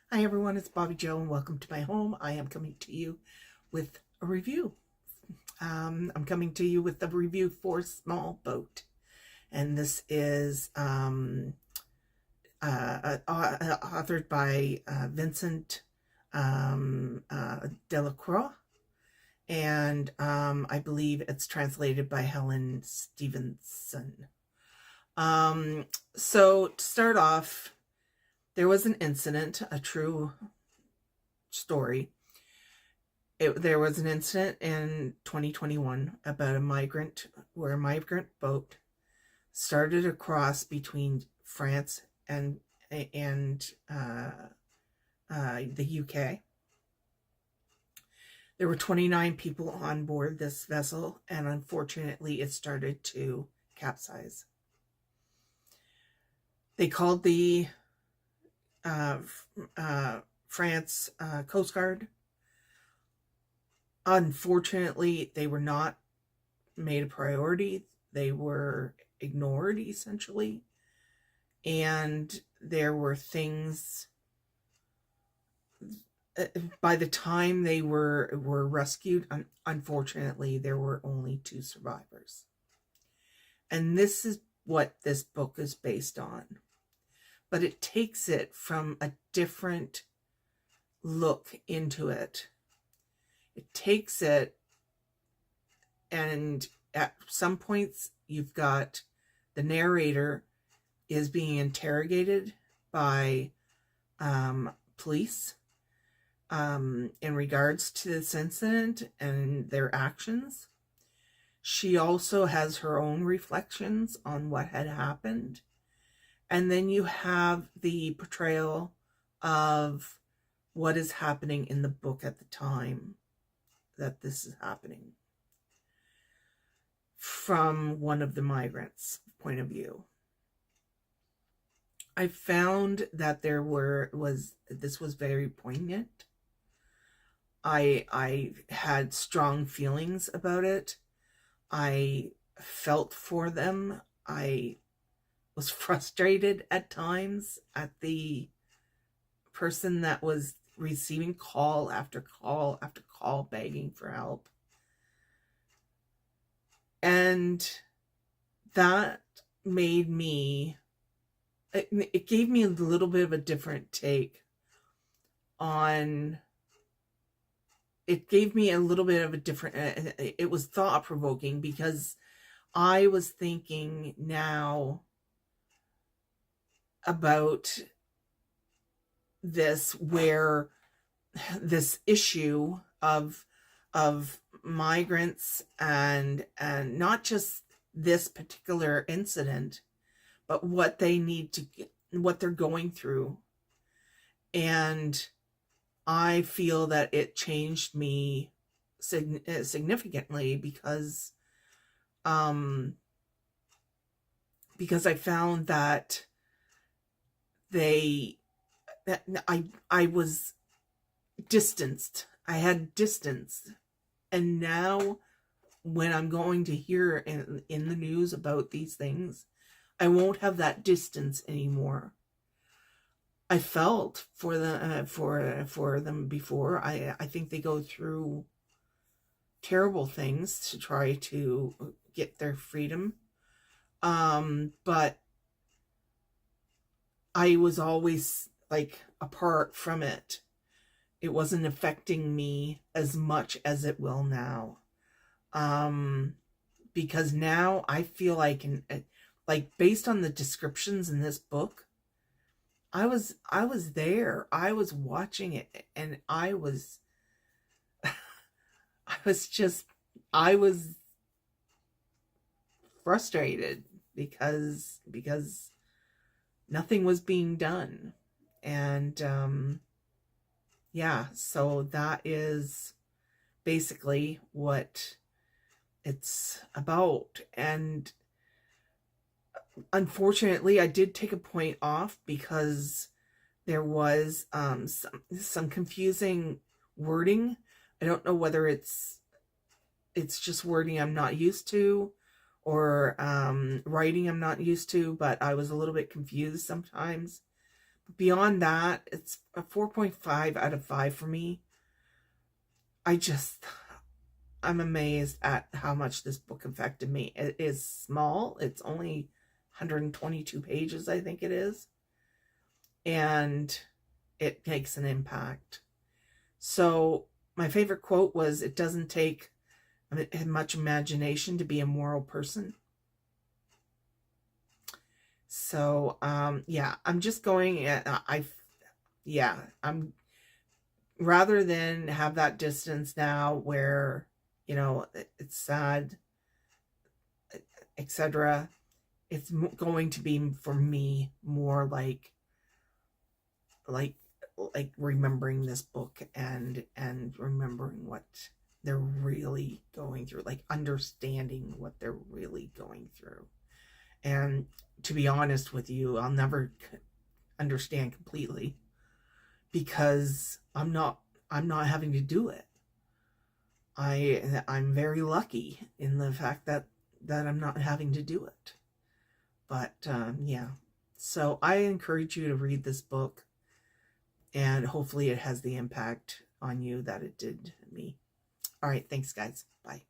Hi everyone, it's Bobbi-Jo and welcome to my home. I am coming to you with a review. I'm coming to you with the review for Small Boat. And this is authored by Vincent Delecroix. And I believe it's translated by Helen Stevenson. So to start off, there was an incident, a true story. There was an incident in 2021 about a migrant boat started across between France and the UK. There were 29 people on board this vessel, and unfortunately it started to capsize. They called the France Coast Guard. Unfortunately, they were not made a priority. They were ignored, essentially. And there were things, by the time they were rescued, unfortunately, there were only 2 survivors. And this is what this book is based on. But it takes it from a different look into it. It takes it, and at some points you've got the narrator is being interrogated by police in regards to this incident and their actions. She also has her own reflections on what had happened. And then you have the portrayal of what is happening in the book at the time that this is happening from one of the migrants' point of view. I found that this was very poignant. I had strong feelings about it. I felt for them. I was frustrated at times at the person that was receiving call after call after call begging for help. And that made me, it gave me a little bit of a different take on, it gave me a little bit of a different, it was thought-provoking, because I was thinking now about this, where this issue of migrants and not just this particular incident, but what they need to get, what they're going through. And I feel that it changed me significantly because I found that I was distanced. I had distance. And now when I'm going to hear in the news about these things, I won't have that distance anymore. I felt for them before. I think they go through terrible things to try to get their freedom. But I was always like apart from it. It wasn't affecting me as much as it will now. Because now I feel like, based on the descriptions in this book, I was there. I was watching it, and I was frustrated because nothing was being done. And yeah, so that is basically what it's about. And unfortunately, I did take a point off because there was some confusing wording. I don't know whether it's just wording I'm not used to, or writing I'm not used to, but I was a little bit confused sometimes. beyond that, it's a 4.5 out of 5 for me. I'm amazed at how much this book affected me. It is small. It's only 122 pages, I think it is. And it makes an impact. So my favorite quote was, "It doesn't take much imagination to be a moral person." So, yeah, I'm just going, I'm, rather than have that distance now where, you know, it's sad, etc. It's going to be for me more like remembering this book and remembering what they're really going through, like understanding what they're really going through. And to be honest with you, I'll never understand completely, because I'm not having to do it. I'm very lucky in the fact that I'm not having to do it. But yeah, so I encourage you to read this book, and hopefully it has the impact on you that it did me. All right, thanks guys. Bye.